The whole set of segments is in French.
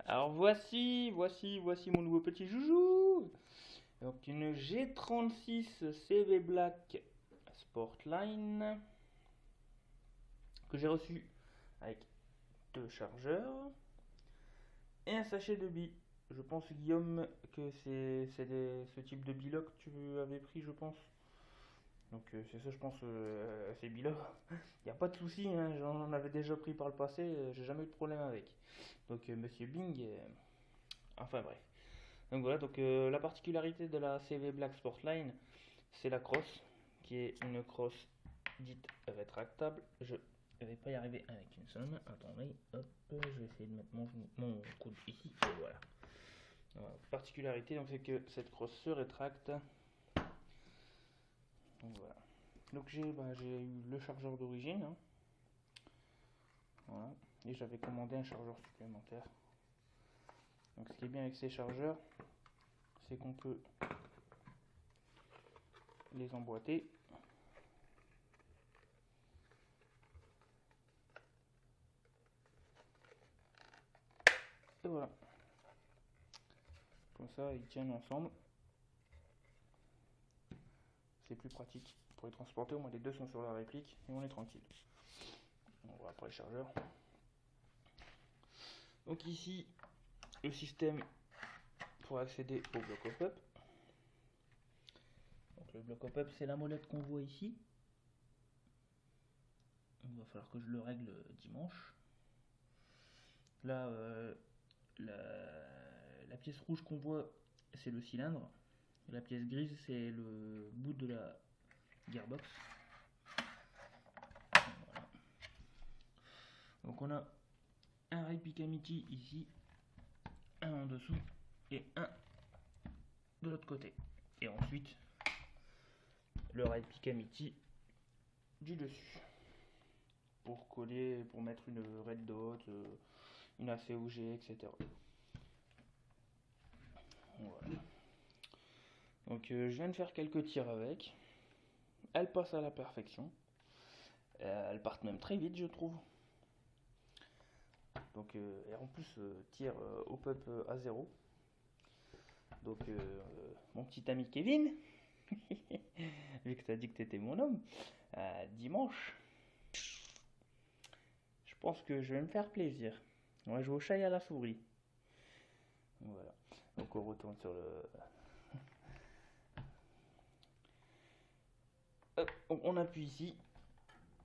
Alors voici mon nouveau petit joujou. Donc une G36 CV Black Sportline que j'ai reçu avec deux chargeurs et un sachet de billes. Je pense Guillaume que c'est ce type de billes que tu avais pris, je pense. Donc c'est ça, je pense, ces billes-là. Il n'y a pas de souci, hein, j'en avais déjà pris par le passé, j'ai jamais eu de problème avec. Donc Monsieur Bing, enfin bref. Donc voilà, donc la particularité de la CV Black Sportline, c'est la crosse, qui est une crosse dite rétractable. Je vais pas y arriver avec une seule main. Attendez, hop, je vais essayer de mettre mon coude ici, et voilà. Voilà. Particularité, donc c'est que cette crosse se rétracte. Donc voilà. Donc j'ai eu le chargeur d'origine, hein. Voilà. Et j'avais commandé un chargeur supplémentaire. Donc ce qui est bien avec ces chargeurs, c'est qu'on peut les emboîter. Et voilà. Comme ça, ils tiennent ensemble. C'est plus pratique pour les transporter. Au moins les deux sont sur la réplique et on est tranquille. On va après le chargeur. Donc ici, le système pour accéder au bloc hop-up. Donc le bloc hop-up, c'est la molette qu'on voit ici. Il va falloir que je le règle dimanche. Là, la pièce rouge qu'on voit, c'est le cylindre. La pièce grise, c'est le bout de la gearbox. Voilà. Donc on a un rail Picaminty ici, un en dessous et un de l'autre côté. Et ensuite, le rail Picaminty du dessus. Pour coller, pour mettre une red dot, une ACOG, etc. Voilà. Donc je viens de faire quelques tirs avec. Elles passent à la perfection. Elles partent même très vite, je trouve. Donc et en plus tir au pop à 0. Donc mon petit ami Kevin, vu que tu as dit que tu étais mon homme, dimanche, je pense que je vais me faire plaisir. On va jouer au chat et à la souris. Voilà. Donc on retourne sur le... Hop, on appuie ici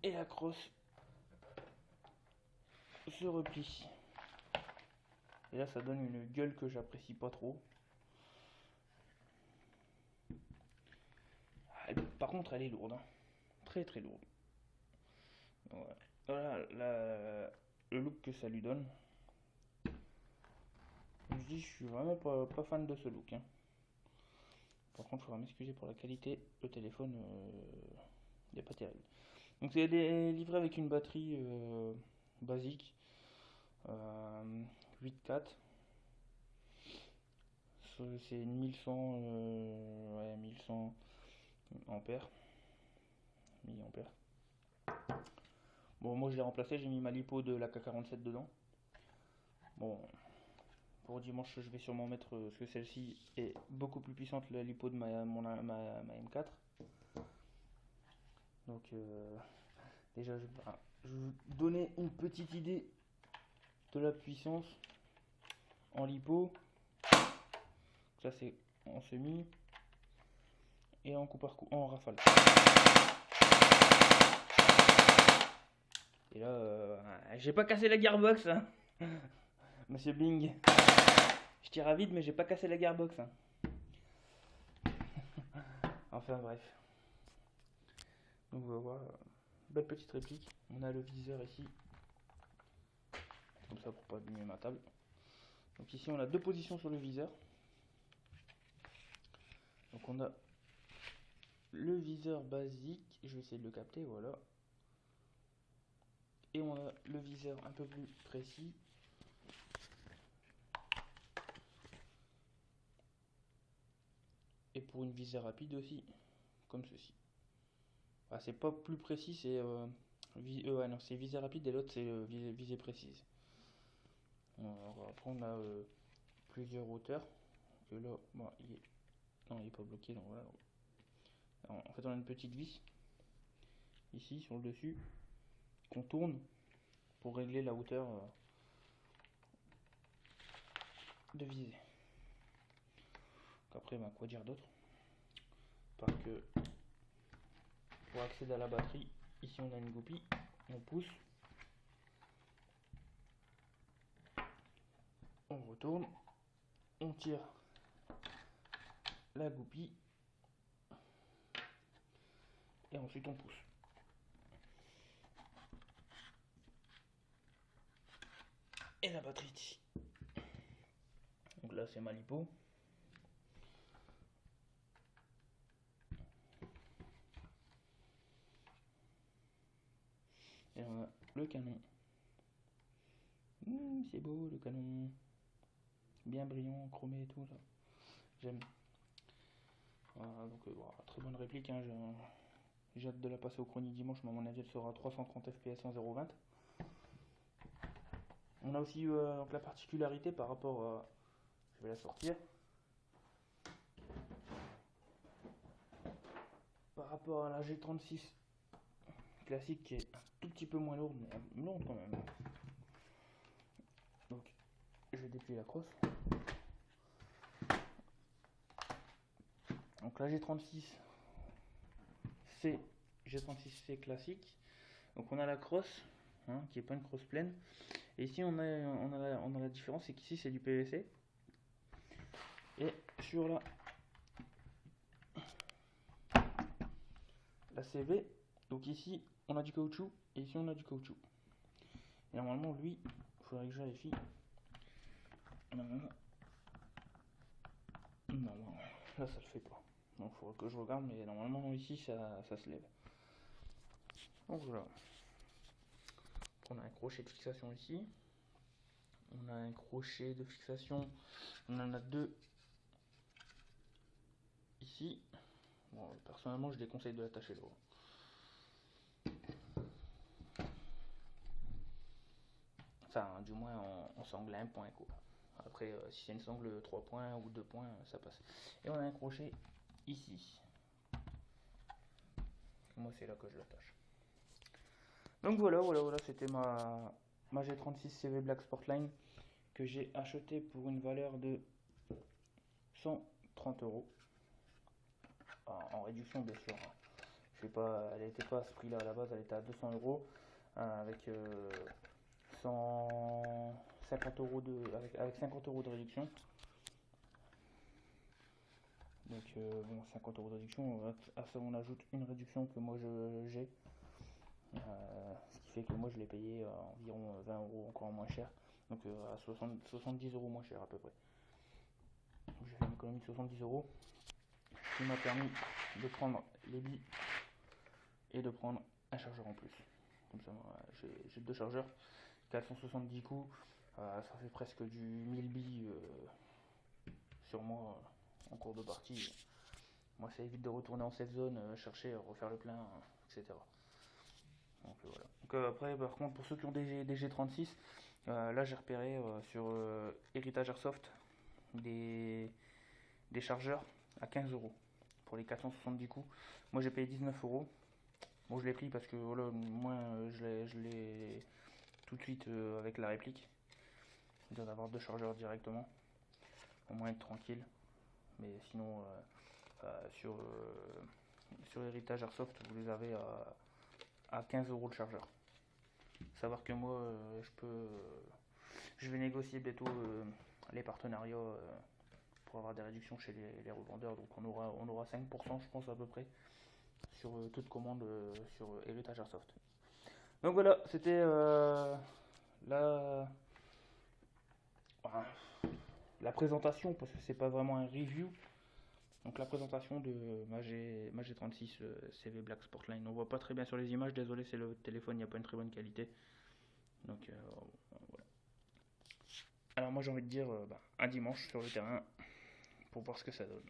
et la crosse se replie. Et là ça donne une gueule que j'apprécie pas trop. Par contre elle est lourde, hein. Très très lourde. Voilà, voilà le look que ça lui donne. Je dis, je suis vraiment pas fan de ce look, hein. Par contre, il faudra m'excuser pour la qualité. Le téléphone n'est pas terrible. Donc, c'est livré avec une batterie basique 8,4. C'est une 1100, ouais, 1100 ampères. Milliampères. Bon, moi je l'ai remplacé, j'ai mis ma lipo de la K47 dedans. Bon, pour dimanche, je vais sûrement mettre, parce que celle-ci est beaucoup plus puissante que la lipo de ma M4. Donc, déjà, je vais vous donner une petite idée de la puissance en lipo. Ça, c'est en semi et en coup par coup, en rafale. Et là, j'ai pas cassé la gearbox, hein. Monsieur Bing. Je tire à vide, mais j'ai pas cassé la gearbox, hein. Enfin bref. Donc on va voir. Belle petite réplique. On a le viseur ici. Comme ça pour pas abîmer ma table. Donc ici on a deux positions sur le viseur. Donc on a le viseur basique. Je vais essayer de le capter, voilà. Et on a le viseur un peu plus précis. Et pour une visée rapide aussi, comme ceci. Ah, c'est pas plus précis, c'est ouais, non, c'est visée rapide et l'autre c'est visée précise. Alors, Après on a plusieurs hauteurs. Que là, bon, non, il est pas bloqué. Donc voilà. Alors, en fait, on a une petite vis ici sur le dessus qu'on tourne pour régler la hauteur de visée. Donc après, ben, quoi dire d'autre? Parce que pour accéder à la batterie, ici on a une goupille, on pousse, on retourne, on tire la goupille et ensuite on pousse. Et la batterie est ici. Donc là c'est ma lipo. Et on a le canon. C'est beau le canon. Bien brillant, chromé et tout là. J'aime. Voilà, donc voilà, très bonne réplique. Hein, j'ai hâte de la passer au chronique dimanche, mais à mon avis elle sera à 330 fps en 0.20. On a aussi donc la particularité par rapport à... Je vais la sortir. Par rapport à la G36 classique qui est un tout petit peu moins lourde, mais lourde quand même. Donc je vais déplier la crosse. Donc la G36C classique. Donc on a la crosse, hein, qui est pas une crosse pleine. Et ici on a la différence, c'est qu'ici c'est du PVC. Et sur la CV, donc ici on a du caoutchouc et ici on a du caoutchouc. Et normalement lui, il faudrait que je vérifie. Normalement, là ça le fait pas. Donc il faudra que je regarde, mais normalement ici ça se lève. Donc voilà. On a un crochet de fixation ici. On a un crochet de fixation. On en a deux ici. Bon, personnellement je déconseille de l'attacher là. Enfin, du moins en sangle à un point quoi. Après, si c'est une sangle 3 points ou 2 points, ça passe. Et on a un crochet ici. Moi, c'est là que je l'attache. Donc voilà, c'était ma G36 CV Black Sportline que j'ai acheté pour une valeur de 130 €. En réduction, bien sûr. Je sais pas, elle n'était pas à ce prix-là à la base, elle était à 200 € avec 150 € avec 50 € de réduction. Donc bon, 50 € de réduction, à ça on ajoute une réduction que moi j'ai, ce qui fait que moi je l'ai payé environ 20 € encore moins cher, donc à 70 € moins cher à peu près. J'ai fait une économie de 70 €, qui m'a permis de prendre les billes et de prendre un chargeur en plus. Comme ça, j'ai deux chargeurs, 470 coups, ça fait presque du 1000 billes sur moi en cours de partie. Moi, ça évite de retourner en safe zone, chercher, refaire le plein, etc. Donc voilà. Donc, après, par contre, pour ceux qui ont des G36, là j'ai repéré sur Heritage Airsoft des chargeurs à 15 € pour les 470 coups. Moi j'ai payé 19 €. Bon, je l'ai pris parce que voilà, moi je l'ai tout de suite avec la réplique. Il doit avoir deux chargeurs directement, au moins être tranquille. Mais sinon, sur Heritage Airsoft, vous les avez à 15 € le chargeur. Savoir que moi, je vais négocier bientôt les partenariats pour avoir des réductions chez les revendeurs. Donc on aura 5% je pense à peu près sur toute commande sur Heritage Airsoft. Donc voilà, c'était la présentation, parce que c'est pas vraiment un review. Donc la présentation de ma G36 CV Black Sportline. On voit pas très bien sur les images, désolé, c'est le téléphone, il n'y a pas une très bonne qualité. Donc voilà. Alors moi j'ai envie de dire un dimanche sur le terrain pour voir ce que ça donne.